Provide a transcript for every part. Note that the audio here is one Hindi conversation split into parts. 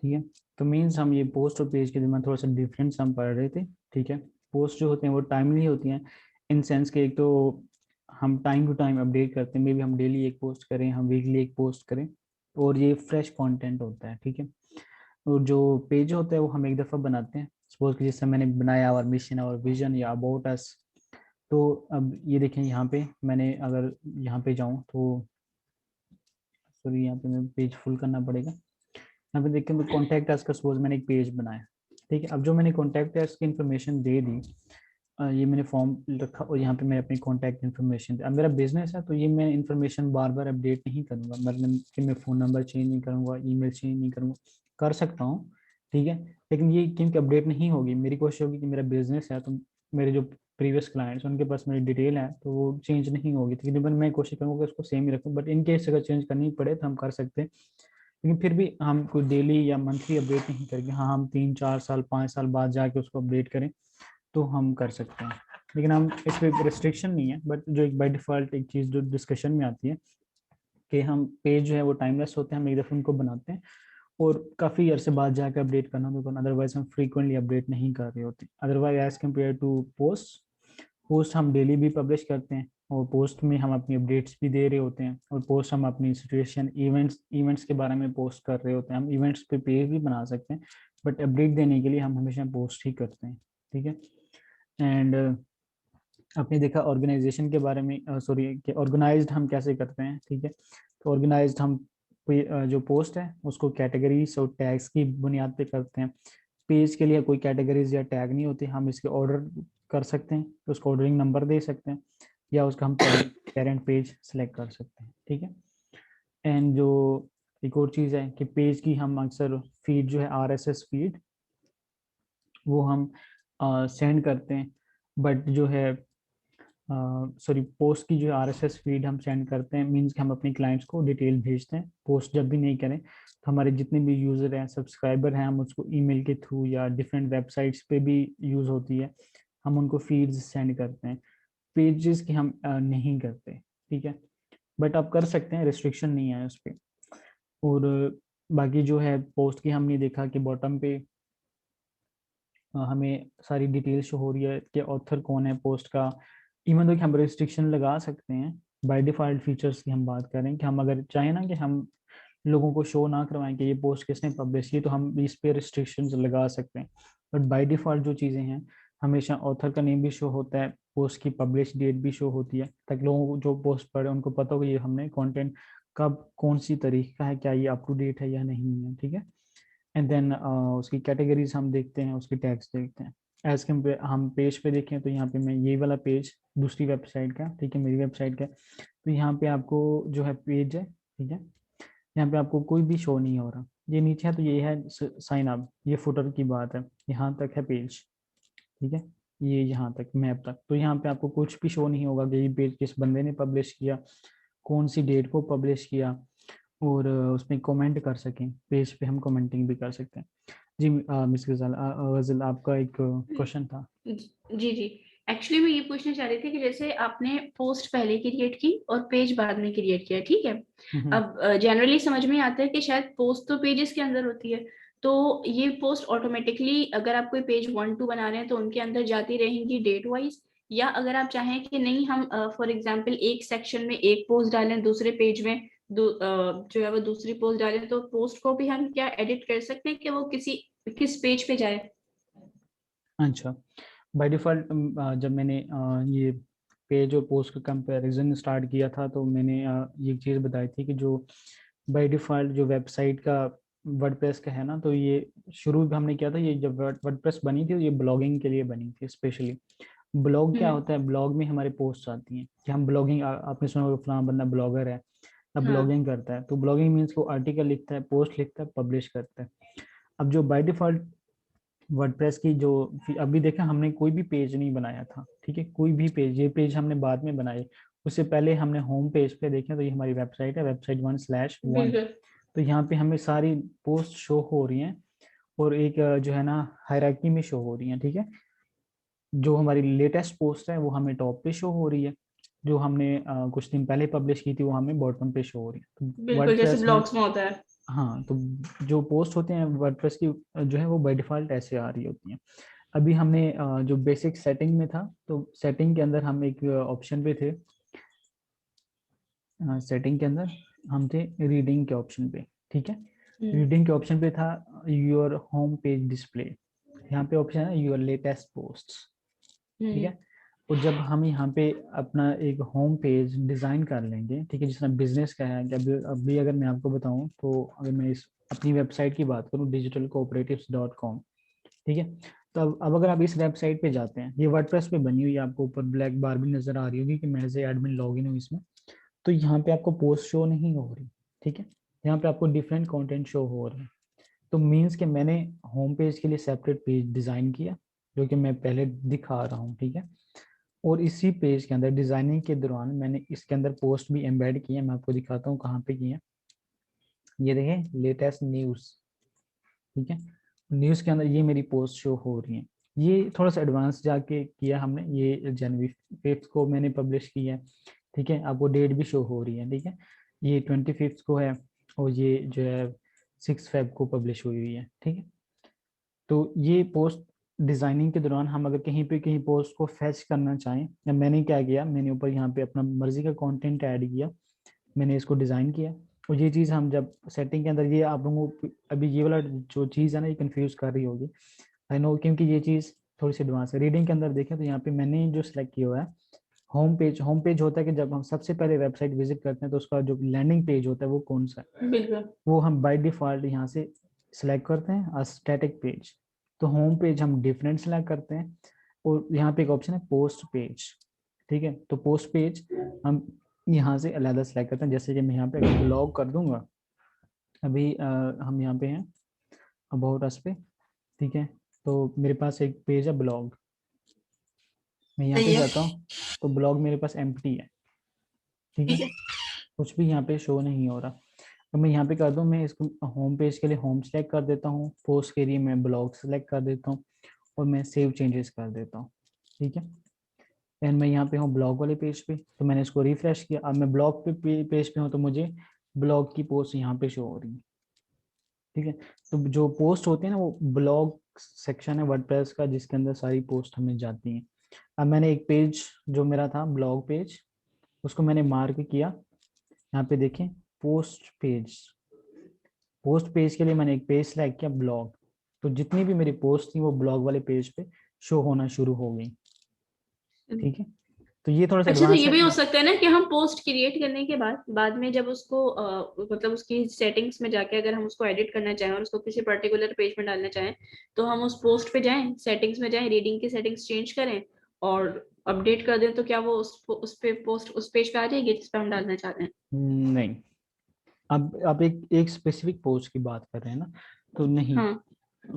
ठीक है। तो मीन्स हम ये पोस्ट और पेज के दिमाग थोड़ा सा डिफरेंस हम पढ़ रहे थे। ठीक है। पोस्ट जो होते हैं वो टाइमली होती हैं, इन सेंस के एक तो हम टाइम टू टाइम अपडेट करते हैं, मे बी हम डेली एक पोस्ट करें, हम वीकली एक पोस्ट करें, और ये फ्रेश कंटेंट होता है। ठीक है। और जो पेज होता है वो हम एक दफ़ा बनाते हैं, सपोज कि जैसे मैंने बनाया और मिशन और विजन या अबाउट अस। तो अब ये देखें यहाँ पे मैंने अगर यहाँ पे जाऊँ तो, सॉरी यहाँ पे मैं पेज फुल करना पड़ेगा। यहाँ पे देखिए मैं कॉन्टैक्ट अस का सपोज मैंने एक पेज बनाया। ठीक है। अब जो मैंने कॉन्टैक्ट अस की इन्फॉर्मेशन दे दी, ये मैंने फॉर्म रखा और यहाँ पे मैं अपनी कॉन्टैक्ट इन्फॉर्मेशन, अब मेरा बिजनेस है तो ये मैं इन्फॉर्मेशन बार बार अपडेट नहीं करूँगा, मतलब कि मैं फ़ोन नंबर चेंज नहीं करूँगा, ईमेल चेंज नहीं करूँगा, कर सकता हूँ। ठीक है। लेकिन ये क्योंकि अपडेट नहीं होगी, मेरी कोशिश होगी कि मेरा बिजनेस है तो मेरे जो प्रीवियस क्लाइंट्स उनके पास मेरी डिटेल है तो वो चेंज नहीं होगी, तकरीबन मैं कोशिश करूँगा कि उसको सेम ही रखूँ, बट इन केस अगर चेंज करनी पड़े तो हम कर सकते हैं। लेकिन फिर भी हम कोई डेली या मंथली अपडेट नहीं करेंगे, हाँ हम 3 4 साल 5 साल बाद जाके उसको अपडेट करें तो हम कर सकते हैं। लेकिन हम इस पर रिस्ट्रिक्शन नहीं है, बट जो एक बाय डिफॉल्ट एक चीज़ जो डिस्कशन में आती है कि हम पेज जो है वो टाइमलेस होते हैं, हम एक दफ़े उनको बनाते हैं और काफ़ी अरसे बाद जाकर अपडेट करना होता है, अदरवाइज हम फ्रीक्वेंटली अपडेट नहीं कर रहे होते। Otherwise as compare to post, post हम डेली भी पब्लिश करते हैं और पोस्ट में हम अपनी अपडेट्स भी दे रहे होते हैं, और पोस्ट हम अपनी सिचुएशन इवेंट्स इवेंट्स के बारे में पोस्ट कर रहे होते हैं। हम इवेंट्स पे पेज भी बना सकते हैं, बट अपडेट देने के लिए हम हमेशा पोस्ट ही करते हैं। ठीक है। एंड आपने देखा ऑर्गेनाइजेशन के बारे में, सॉरी कि ऑर्गेनाइज्ड हम कैसे करते हैं। ठीक है। तो ऑर्गेनाइज्ड हम जो पोस्ट है उसको कैटेगरीज और टैग्स की बुनियाद पे करते हैं। पेज के लिए कोई कैटेगरीज या टैग नहीं होती, हम इसके ऑर्डर कर सकते हैं, तो उसको ऑर्डरिंग नंबर दे सकते हैं या उसका हम पेरेंट पेज सेलेक्ट कर सकते हैं। ठीक है। एंड जो एक और चीज़ है कि पेज की हम अक्सर फीड जो है आरएसएस फीड वो हम सेंड करते हैं, बट जो है सॉरी पोस्ट की जो आरएसएस फीड हम सेंड करते हैं, मींस कि हम अपने क्लाइंट्स को डिटेल भेजते हैं। पोस्ट जब भी नहीं करें तो हमारे जितने भी यूज़र हैं सब्सक्राइबर हैं, हम उसको ईमेल के थ्रू या डिफरेंट वेबसाइट्स पे भी यूज़ होती है, हम उनको फीड्स सेंड करते हैं। पेजेस की हम नहीं करते। ठीक है। बट आप कर सकते हैं, रिस्ट्रिक्शन नहीं है उस पर। और बाकी जो है पोस्ट की हमने देखा कि बॉटम पे हमें सारी डिटेल शो हो रही है कि ऑथर कौन है पोस्ट का। इवन तो कि हम रिस्ट्रिक्शन लगा सकते हैं, बाय डिफॉल्ट फीचर्स की हम बात करें कि हम अगर चाहें ना कि हम लोगों को शो ना करवाएं कि ये पोस्ट किसने पब्लिश की, तो हम इस पे रिस्ट्रिक्शंस लगा सकते हैं। बट बाय डिफॉल्ट जो चीज़ें हैं, हमेशा ऑथर का नेम भी शो होता है, पोस्ट की पब्लिश डेट भी शो होती है, ताकि लोगों को जो पोस्ट पढ़े उनको पता हो कि ये हमने कंटेंट कब कौन सी तारीख का है, क्या ये अप टू डेट है या नहीं है। ठीक है। एंड देन उसकी कैटेगरीज हम देखते हैं, उसके टैग्स देखते हैं। एज कम्पेयर हम पेज पे देखें तो यहाँ पे मैं ये वाला पेज दूसरी वेबसाइट का, ठीक है, मेरी वेबसाइट का, तो यहाँ पे आपको जो है पेज है, ठीक है, यहाँ पे आपको कोई भी शो नहीं हो रहा। ये नीचे है तो ये है साइन अप, ये फुटर की बात है, यहाँ तक है पेज। ठीक है। ये यहाँ तक मैप तक, तो यहाँ पे आपको कुछ भी शो नहीं होगा कि ये पेज किस बंदे ने पब्लिश किया, कौन सी डेट को पब्लिश किया, और उसमें कमेंट कर सकें, पेज पे हम कमेंटिंग भी कर सकते हैं। जी मिस गजल, गजल आपका एक क्वेश्चन था। जी जी। एक्चुअली मैं ये पूछना चाह रही थी कि जैसे आपने पोस्ट पहले क्रिएट की और पेज बाद में क्रिएट किया, ठीक है। हम्म। अब जनरली समझ में आता है कि शायद पोस्ट तो पेजेस के अंदर होती है, तो ये पोस्ट ऑटोमेटिकली अगर आप कोई पेज 1 2 बना रहे हैं तो उनके अंदर जाती रहेंगी डेट वाइज, या अगर आप चाहें कि नहीं हम फॉर एग्जांपल एक सेक्शन में एक पोस्ट डालें, दूसरे पेज में जो है वो दूसरी पोस्ट डालें, तो पोस्ट को भी हम क्या एडिट कर सकते हैं कि वो किस पेज पे जाए? अच्छा। बाय डिफ़ॉल्ट जब मैंने ये पेज और पोस्ट का कंपैरिजन स्टार्ट किया था तो मैंने ये चीज़ बताई थी कि जो बाय डिफ़ॉल्ट जो वेबसाइट का वर्डप्रेस का है ना, तो ये शुरू में हमने किया था, ये जब वर्डप्रेस बनी थी तो ये ब्लॉगिंग के लिए बनी थी स्पेशली। ब्लॉग क्या हम्म। होता है, ब्लॉग में हमारे पोस्ट आती हैं कि हम ब्लॉगिंग, आपने सुना होगा फलाना बंदा ब्लॉगर है, अब हाँ। ब्लॉगिंग करता है, तो ब्लॉगिंग मीन्स वो आर्टिकल लिखता है, पोस्ट लिखता है, पब्लिश करता है। अब जो बाय डिफ़ॉल्ट वर्डप्रेस की जो अभी देखा, हमने कोई भी पेज नहीं बनाया था, ठीक है, कोई भी पेज, ये पेज हमने बाद में बनाए। उससे पहले हमने होम पेज पे देखें तो ये हमारी वेबसाइट है, website1/1। बिल्कुल। तो यहाँ पे हमें सारी पोस्ट शो हो रही हैं और एक जो है ना हायरार्की में शो हो रही हैं। ठीक है। जो हमारी लेटेस्ट पोस्ट है वो हमें टॉप पे शो हो रही है, जो हमने कुछ दिन पहले पब्लिश की थी वो हमें बॉटम पे शो हो रही है। तो बिल्कुल जैसे वर्डप्रेस में, ब्लॉग्स में होता है। हाँ, तो जो पोस्ट होते हैं वर्डप्रेस की जो है वो बाय डिफॉल्ट ऐसे आ रही होती हैं। अभी हमने जो बेसिक सेटिंग में था, तो सेटिंग के अंदर हम एक ऑप्शन पे थे, सेटिंग के अंदर हम थे रीडिंग के ऑप्शन पे, ठीक है। रीडिंग के ऑप्शन पे था योर होम पेज डिस्प्ले, यहाँ पे ऑप्शन है योर लेटेस्ट पोस्ट्स, ठीक है। और जब हम यहाँ पे अपना एक होम पेज डिजाइन कर लेंगे, ठीक है, जिसमें बिजनेस का है, अभी अगर मैं आपको बताऊं, तो अगर मैं इस अपनी वेबसाइट की बात करूं digitalcooperatives.com, ठीक है। तो अब अगर आप इस वेबसाइट पे जाते हैं, ये वर्डप्रेस पे बनी हुई है, आपको ऊपर ब्लैक बार भी नजर आ रही होगी कि मैं एज एडमिन लॉग इन हूँ इसमें। तो यहाँ पे आपको पोस्ट शो नहीं हो रही, ठीक है। यहाँ पे आपको डिफरेंट कंटेंट शो हो रहे हैं। तो मीन्स कि मैंने होम पेज के लिए सेपरेट पेज डिजाइन किया, जो कि मैं पहले दिखा रहा हूँ, ठीक है। और इसी पेज के अंदर डिजाइनिंग के दौरान मैंने इसके अंदर पोस्ट भी एम्बेड किए, मैं आपको दिखाता हूँ कहाँ पे किए। ये देखें लेटेस्ट न्यूज़, ठीक है। न्यूज़ के अंदर ये मेरी पोस्ट शो हो रही है। ये थोड़ा सा एडवांस जाके किया हमने, ये जनवरी 5 को मैंने पब्लिश किया है, ठीक है। आपको डेट भी शो हो रही है, ठीक है। ये 25 को है, और ये जो है 6 फेब को पब्लिश हुई हुई है, ठीक है। तो ये पोस्ट डिजाइनिंग के दौरान हम अगर कहीं पे कहीं पोस्ट को फैच करना चाहें, या मैंने क्या किया, मैंने ऊपर यहाँ पे अपना मर्जी का कंटेंट ऐड किया, मैंने इसको डिजाइन किया। और ये चीज हम जब सेटिंग के अंदर, ये आप लोगों को अभी ये वाला जो चीज है ना, ये कंफ्यूज कर रही होगी, आई नो, क्योंकि ये चीज थोड़ी सी एडवांस है। रीडिंग के अंदर देखें तो यहाँ पे मैंने जो सिलेक्ट किया हुआ है होम पेज होता है कि जब हम सबसे पहले वेबसाइट विजिट करते हैं तो उसका जो लैंडिंग पेज होता है वो कौन सा है, बिल्कुल। वो हम बाय डिफॉल्ट यहाँ से सिलेक्ट करते हैं स्टैटिक पेज। तो होम पेज हम डिफरेंट सिलेक्ट करते हैं, और यहाँ पे एक ऑप्शन है पोस्ट पेज, ठीक है। तो पोस्ट पेज हम यहाँ से अलग सेलेक्ट करते हैं। जैसे कि मैं यहाँ पे ब्लॉग कर दूंगा, अभी हम यहाँ पे हैं अबाउट अस पे, ठीक है। तो मेरे पास एक पेज है ब्लॉग, मैं यहाँ पे सही है। जाता हूँ, तो ब्लॉग मेरे पास एम्प्टी है, ठीक है, ठीक है। कुछ भी यहाँ पे शो नहीं हो रहा। तो मैं यहाँ पे कर दूँ, मैं इसको होम पेज के लिए होम सेलेक्ट कर देता हूँ, पोस्ट के लिए मैं ब्लॉग सेलेक्ट कर देता हूँ, और मैं सेव चेंजेस कर देता हूँ, ठीक है। एंड मैं यहाँ पे हूँ ब्लॉग वाले पेज पे, तो मैंने इसको रिफ्रेश किया, अब मैं ब्लॉग पे पेज पे हूँ, तो मुझे ब्लॉग की पोस्ट यहाँ पे शो हो रही है, ठीक है। तो जो पोस्ट होती है ना, वो ब्लॉग सेक्शन है वर्डप्रेस का, जिसके अंदर सारी पोस्ट हमें जाती हैं। अब मैंने एक पेज जो मेरा था ब्लॉग पेज, उसको मैंने मार्क किया, यहाँ पे देखें पोस्ट पेज, पोस्ट पेज के लिए मैंने एक पेज सेलेक्ट किया ब्लॉग, तो जितनी भी मेरी पोस्ट थी वो ब्लॉग वाले पेज पे शो होना शुरू हो गई, ठीक है। तो ये थोड़ा सा अच्छा, तो एडवांस ये है। भी हो सकता है ना कि हम पोस्ट क्रिएट करने के बाद में जब उसको मतलब उसकी सेटिंग्स में जाके अगर हम उसको एडिट करना चाहें और उसको किसी पर्टिकुलर पेज में डालना चाहें, तो हम उस पोस्ट पे जाएं, सेटिंग्स में जाएं, रीडिंग की सेटिंग्स चेंज करें और अपडेट कर दें, तो क्या वो उस पे पोस्ट उस पेज पे आ जाएगी जिस पे हम डालना चाहते हैं? नहीं, अब आप एक स्पेसिफिक पोस्ट की बात कर रहे हैं ना, तो नहीं, हाँ।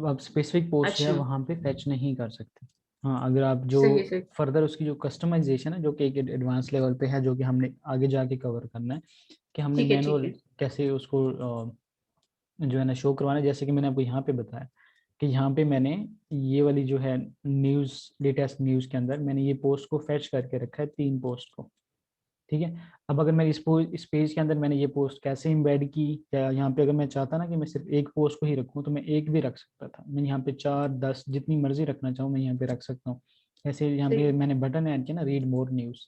आप स्पेसिफिक पोस्ट जो है अच्छा। वहां पे फैच नहीं कर सकते। हाँ, अगर आप जो सही सही। फर्दर उसकी जो कस्टमाइजेशन है, जो कि एक एडवांस लेवल पे है, जो कि हमने आगे जाके कवर करना है, कि हमने ठीक है। ठीक मैनुअल है। कैसे उसको जो है ना शो करवाना है। जैसे कि मैंने आपको यहाँ पे बताया कि यहाँ पे मैंने ये वाली जो है न्यूज़, लेटेस्ट न्यूज़ के अंदर मैंने ये पोस्ट को फैच करके रखा है, 3 पोस्ट को, ठीक है। अब अगर मैं इस पेज के अंदर मैंने ये पोस्ट कैसे इम्बेड की, या यहाँ पे अगर मैं चाहता ना कि मैं सिर्फ एक पोस्ट को ही रखूँ, तो मैं एक भी रख सकता था। मैं यहाँ पे 4 10 जितनी मर्जी रखना चाहूँ मैं यहाँ पे रख सकता हूँ। ऐसे यहाँ सही। पे मैंने बटन ऐड किया ना, रीड मोर न्यूज़,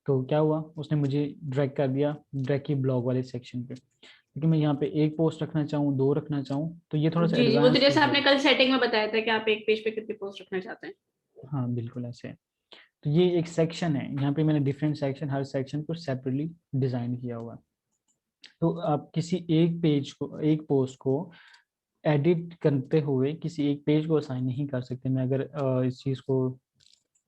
तो क्या हुआ, उसने मुझे ड्रैग कर दिया ड्रैग की ब्लॉग वाले सेक्शन पे। क्योंकि मैं यहाँ पे एक पोस्ट रखना चाहूँ, 2 रखना चाहूँ, तो ये थोड़ा सा जी जी, वो तो एडवांस जैसे चीज़ आपने है। कल सेटिंग में बताया था कि आप एक पेज पे कितनी पोस्ट रखना चाहते हैं। हाँ बिल्कुल ऐसे है। तो ये एक सेक्शन है, यहाँ पे मैंने डिफरेंट सेक्शन, हर सेक्शन को सेपरेटली डिजाइन किया हुआ है। तो आप किसी एक पेज को, एक पोस्ट को एडिट करते हुए किसी एक पेज को असाइन नहीं कर सकते। मैं अगर इस चीज़ को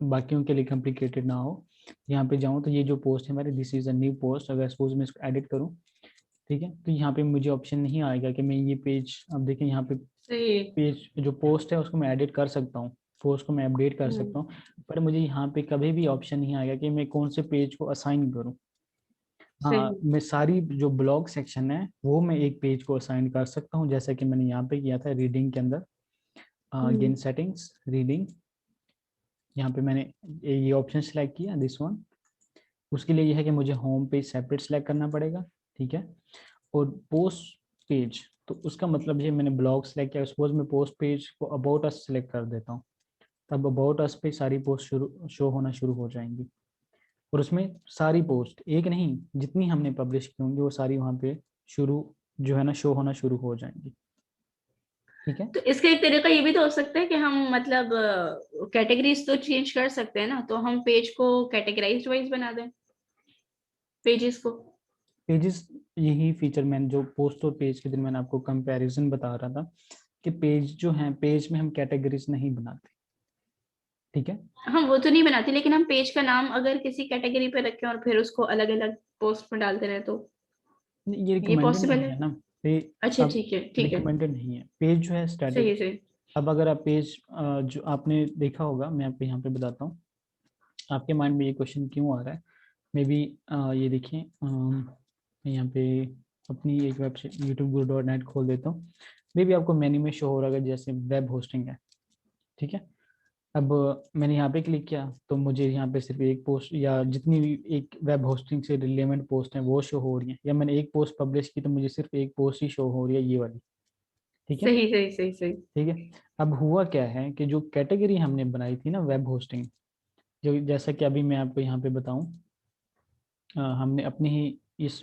बाकियों के लिए कॉम्प्लिकेटेड ना हो, यहाँ पे जाऊँ, तो ये जो पोस्ट है हमारी, this is a new post, अगर सपोज मैं इसको एडिट करूँ, ठीक है, तो यहाँ पे मुझे ऑप्शन नहीं आएगा कि मैं ये पेज, अब देखिए यहाँ पे सही। पेज जो पोस्ट है उसको मैं एडिट कर सकता हूँ, पोस्ट को मैं अपडेट कर सकता हूँ, पर मुझे यहाँ पे कभी भी ऑप्शन नहीं आएगा कि मैं कौन से पेज को असाइन करूँ। हाँ, सही। मैं सारी जो ब्लॉग सेक्शन है वो मैं एक पेज को असाइन कर सकता हूँ, जैसा कि मैंने यहाँ पे किया था रीडिंग के अंदर। अगेन सेटिंग्स, रीडिंग, यहाँ पे मैंने ये ऑप्शन सेलेक्ट किया, दिस वन। उसके लिए यह है कि मुझे होम पेज सेपरेट सेलेक्ट करना पड़ेगा, ठीक है। और पोस्ट पेज, तो उसका मतलब ये मैंने ब्लॉग सेलेक्ट किया, सपोज मैं पोस्ट पेज को अबाउट अस सेलेक्ट कर देता हूँ, तब अबाउट अस पे सारी पोस्ट शो होना शुरू हो जाएंगी, और उसमें सारी पोस्ट एक नहीं जितनी हमने पब्लिश की होंगी वो सारी वहाँ पे शुरू जो है ना शो होना शुरू हो जाएंगी। ठीक है, तो इसका एक तरीका ये भी तो हो सकता है कि हम मतलब कैटेगरीज तो चेंज कर सकते हैं ना, तो हम पेज को कैटेगराइज्ड वाइज बना दें पेजेस को। पेजेस, यही फीचर मैंने जो पोस्ट और पेज के दिन मैंने आपको कंपैरिजन बता रहा था कि पेज जो है पेज में हम कैटेगरीज नहीं बनाते। ठीक है, हम वो तो नहीं बनाते, लेकिन हम पेज का नाम अगर किसी कैटेगरी पे रखें और फिर उसको अलग अलग पोस्ट में डालते रहे तो ये ये रिकमेंडेड पॉसिबल नहीं है। है ना। पे अच्छा अब ठीक है, ठीक है। रिकमेंडेड नहीं है, पेज जो है स्टैटिक। सही सही। अब अगर आप पेज जो आपने देखा होगा, मैं आपको यहाँ पे बताता हूँ आपके माइंड में ये क्वेश्चन क्यों आ रहा है। मे बी ये देखिए, मैं यहाँ पे अपनी एक वेबसाइट youtube.net खोल देता हूँ। मे बी आपको मेन्यू में शो हो रहा है जैसे वेब होस्टिंग है। ठीक है, अब मैंने यहाँ पे क्लिक किया तो मुझे यहाँ पे सिर्फ एक पोस्ट या जितनी भी एक वेब होस्टिंग से रिलेवेंट पोस्ट है वो शो हो रही है, या मैंने एक पोस्ट पब्लिश की तो मुझे सिर्फ एक पोस्ट ही शो हो रही है, ये वाली। ठीक है, सही सही सही सही। ठीक है। अब हुआ क्या है कि जो कैटेगरी हमने बनाई थी ना वेब होस्टिंग, जो जैसा कि अभी मैं आपको यहाँ पे बताऊँ, हमने अपनी ही इस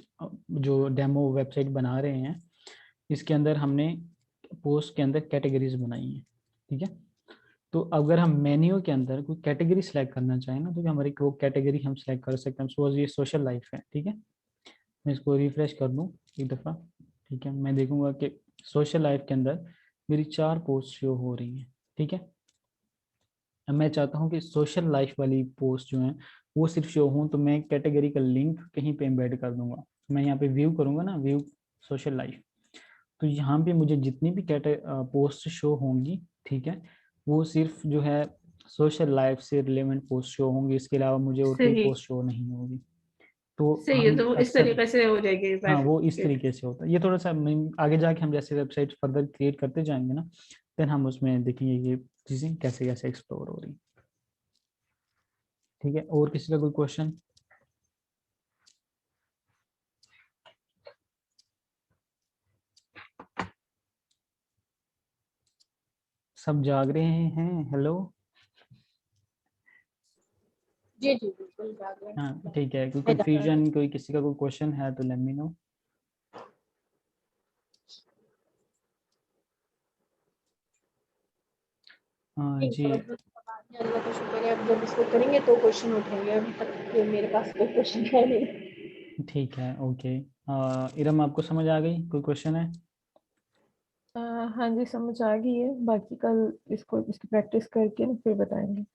जो डेमो वेबसाइट बना रहे हैं इसके अंदर हमने पोस्ट के अंदर कैटेगरीज बनाई हैं। ठीक है, तो अगर हम मेन्यू के अंदर कोई कैटेगरी सेलेक्ट करना चाहें ना तो हमारी वो कैटेगरी हम सेलेक्ट कर सकते हैं। सपोज ये सोशल लाइफ है। ठीक है, मैं इसको रिफ्रेश कर दूं एक दफ़ा। ठीक है, मैं देखूंगा कि सोशल लाइफ के अंदर मेरी 4 पोस्ट शो हो रही हैं। ठीक है, अब मैं चाहता हूँ कि सोशल लाइफ वाली पोस्ट जो है वो सिर्फ शो हों, तो मैं कैटेगरी का लिंक कहीं पे एम्बेड कर दूंगा। मैं यहाँ पे व्यू करूंगा ना, व्यू सोशल लाइफ, तो यहाँ पे मुझे जितनी भी पोस्ट शो होंगी, ठीक है, वो सिर्फ जो है सोशल लाइफ से रिलेवेंट पोस्ट शो होंगी, इसके अलावा मुझे और कोई सही पोस्ट शो नहीं होगी। तो सही है, हम तो वो इस अक्सर, तरीके से हो जाएगी हाँ वो बात। इस तरीके से होता है। ये थोड़ा सा आगे जाके हम जैसे वेबसाइट फर्दर क्रिएट करते जाएंगे ना, देन हम उसमें देखेंगे ये चीज़ें कैसे कैसे एक्सप्लोर हो रही। ठीक है, और किसी का कोई क्वेश्चन? सब जाग रहे हैं? हेलो। जी जी बिल्कुल जाग रहे हाँ ठीक है, कोई हैं। कंफ्यूजन, कोई किसी का कोई क्वेश्चन है तो लेट मी नो। हाँ नहीं, जी, अल्लाह का शुक्र है, अब जब इसको करेंगे तो क्वेश्चन उठेंगे। अभी तक तो मेरे पास कोई क्वेश्चन है नहीं। ठीक है, ओके। इरम आपको समझ आ गई? कोई क्वेश्चन है? हाँ जी, समझ आ गई है। बाकी कल इसको इसकी प्रैक्टिस करके ना फिर बताएंगे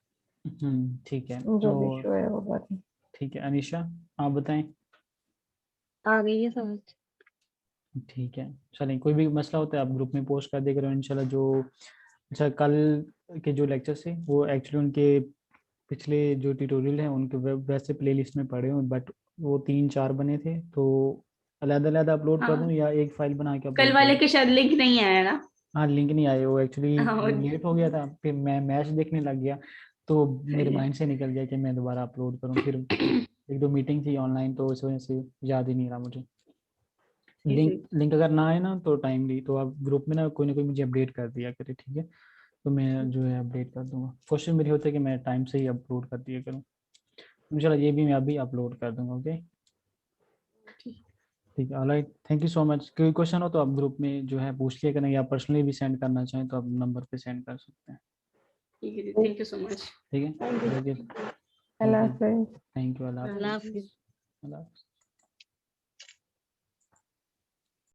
ठीक है। जो भी और शो है वो बात। ठीक है, अनीशा आप बताएं। आ गई है समझ। ठीक है, चलें, कोई भी मसला होता है आप ग्रुप में पोस्ट कर दे करो इंशाल्लाह। जो अच्छा, कल के जो लेक्चर से वो एक्चुअली उनके पिछले जो ट्यूटोरियल हैं उनके वैसे प्लेलिस्ट में पड़े हुए, बट वो 3-4 बने थे, तो अलग अलग अपलोड कर दूं हाँ, या एक फाइल बना के कल अपलोड कर वाले दूं? के शायद लिंक नहीं आया ना। हाँ, लिंक नहीं आए, वो एक्चुअली हाँ, लेट हो गया था, फिर मैं मैच देखने लग गया, तो मेरे सही है। माइंड से निकल गया कि मैं दोबारा अपलोड करूँ। फिर 1-2 मीटिंग थी ऑनलाइन, तो इस वजह से याद ही नहीं रहा मुझे। लिंक सही लिंक अगर ना आए ना तो टाइमली तो आप ग्रुप में ना कोई मुझे अपडेट कर दिया करे। ठीक है, तो मैं जो है अपडेट कर दूंगा। कोशिश मेरी होती है कि मैं टाइम से ही अपलोड कर दिया करूँ। इंशाल्लाह ये भी मैं अभी अपलोड कर दूंगा। ओके, ठीक है, alright, thank you so much. कोई क्वेश्चन हो तो आप ग्रुप में जो है पूछ लिया करें, या पर्सनली भी सेंड करना चाहें तो आप नंबर पे सेंड कर सकते हैं। ठीक है, थैंक यू सो मच। ठीक है, thank you. Okay, Allah okay, हाफ़िज़। थैंक यू, अल्लाह अल्लाह हाफिज़। हाफिज। अल्लाह हाफिज़।